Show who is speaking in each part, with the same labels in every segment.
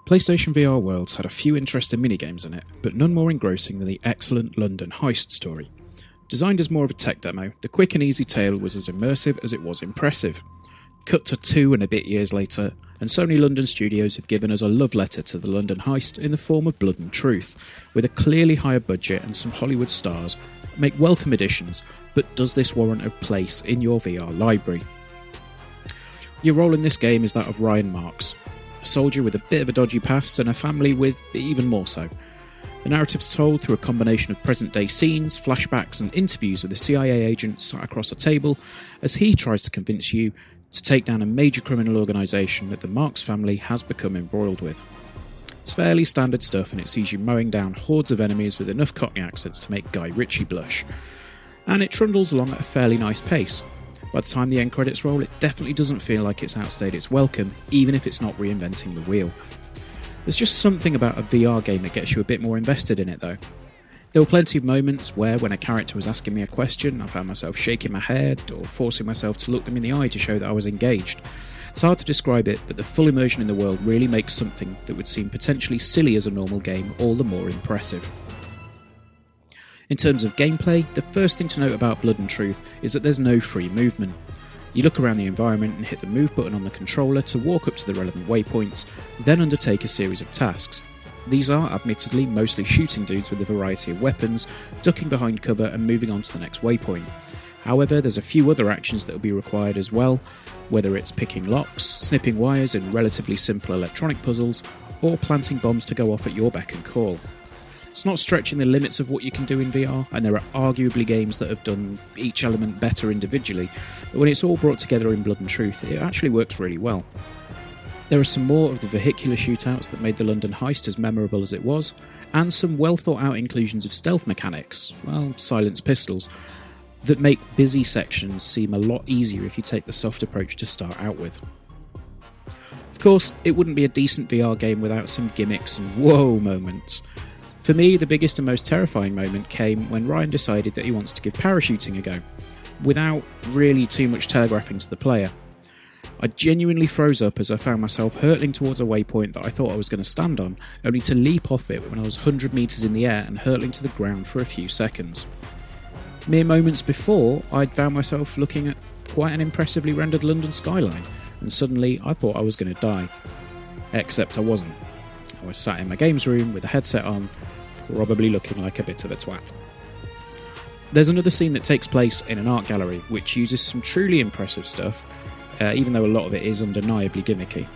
Speaker 1: PlayStation VR Worlds had a few interesting minigames in it, but none more engrossing than the excellent London Heist story. Designed as more of a tech demo, the quick and easy tale was as immersive as it was impressive. Cut to 2 and a bit years later, and Sony London Studios have given us a love letter to the London Heist in the form of Blood and Truth, with a clearly higher budget and some Hollywood stars make welcome additions, but does this warrant a place in your VR library? Your role in this game is that of Ryan Marks, a soldier with a bit of a dodgy past and a family with even more so. The narrative's told through a combination of present-day scenes, flashbacks and interviews with a CIA agent sat across a table as he tries to convince you to take down a major criminal organisation that the Marks family has become embroiled with. It's fairly standard stuff, and it sees you mowing down hordes of enemies with enough Cockney accents to make Guy Ritchie blush. And it trundles along at a fairly nice pace. By the time the end credits roll, it definitely doesn't feel like it's outstayed its welcome, even if it's not reinventing the wheel. There's just something about a VR game that gets you a bit more invested in it though. There were plenty of moments where, when a character was asking me a question, I found myself shaking my head or forcing myself to look them in the eye to show that I was engaged. It's hard to describe it, but the full immersion in the world really makes something that would seem potentially silly as a normal game all the more impressive. In terms of gameplay, the first thing to note about Blood and Truth is that there's no free movement. You look around the environment and hit the move button on the controller to walk up to the relevant waypoints, then undertake a series of tasks. These are, admittedly, mostly shooting dudes with a variety of weapons, ducking behind cover and moving on to the next waypoint. However, there's a few other actions that will be required as well, whether it's picking locks, snipping wires in relatively simple electronic puzzles, or planting bombs to go off at your beck and call. It's not stretching the limits of what you can do in VR, and there are arguably games that have done each element better individually, but when it's all brought together in Blood and Truth, it actually works really well. There are some more of the vehicular shootouts that made the London Heist as memorable as it was, and some well thought out inclusions of stealth mechanics, silenced pistols, that make busy sections seem a lot easier if you take the soft approach to start out with. Of course, it wouldn't be a decent VR game without some gimmicks and whoa moments. For me, the biggest and most terrifying moment came when Ryan decided that he wants to give parachuting a go, without really too much telegraphing to the player. I genuinely froze up as I found myself hurtling towards a waypoint that I thought I was going to stand on, only to leap off it when I was 100 metres in the air and hurtling to the ground for a few seconds. Mere moments before, I'd found myself looking at quite an impressively rendered London skyline, and suddenly I thought I was going to die. Except I wasn't. I was sat in my games room with a headset on, probably looking like a bit of a twat. There's another scene that takes place in an art gallery, which uses some truly impressive stuff, even though a lot of it is undeniably gimmicky.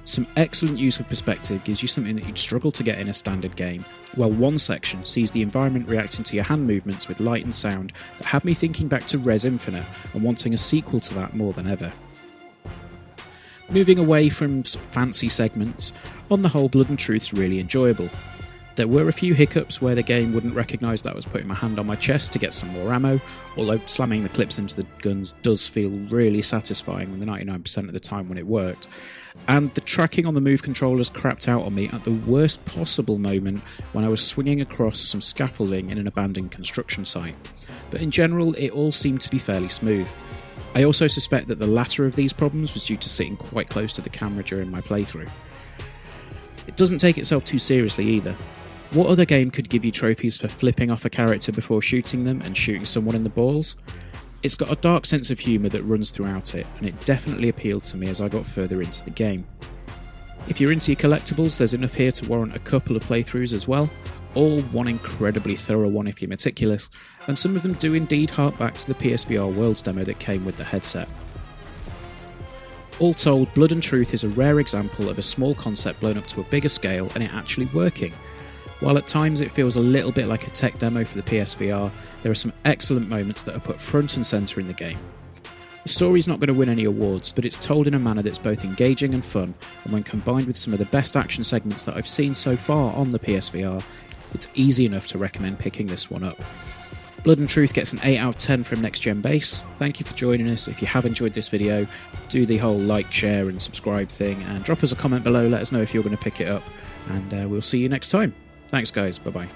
Speaker 1: Some excellent use of perspective gives you something that you'd struggle to get in a standard game, while one section sees the environment reacting to your hand movements with light and sound that had me thinking back to Res Infinite and wanting a sequel to that more than ever. Moving away from fancy segments, on the whole Blood and Truth's really enjoyable. There were a few hiccups where the game wouldn't recognise that I was putting my hand on my chest to get some more ammo, although slamming the clips into the guns does feel really satisfying the 99% of the time when it worked. And the tracking on the Move controllers crapped out on me at the worst possible moment when I was swinging across some scaffolding in an abandoned construction site. But in general, it all seemed to be fairly smooth. I also suspect that the latter of these problems was due to sitting quite close to the camera during my playthrough. It doesn't take itself too seriously either. What other game could give you trophies for flipping off a character before shooting them and shooting someone in the balls? It's got a dark sense of humour that runs throughout it, and it definitely appealed to me as I got further into the game. If you're into your collectibles, there's enough here to warrant a couple of playthroughs as well, all one incredibly thorough one if you're meticulous, and some of them do indeed hark back to the PSVR Worlds demo that came with the headset. All told, Blood and Truth is a rare example of a small concept blown up to a bigger scale and it actually working. While at times it feels a little bit like a tech demo for the PSVR, there are some excellent moments that are put front and centre in the game. The story's not going to win any awards, but it's told in a manner that's both engaging and fun, and when combined with some of the best action segments that I've seen so far on the PSVR, it's easy enough to recommend picking this one up. Blood and Truth gets an 8 out of 10 from Next Gen Base. Thank you for joining us. If you have enjoyed this video, do the whole like, share and subscribe thing, and drop us a comment below, let us know if you're going to pick it up, and we'll see you next time. Thanks guys, bye bye.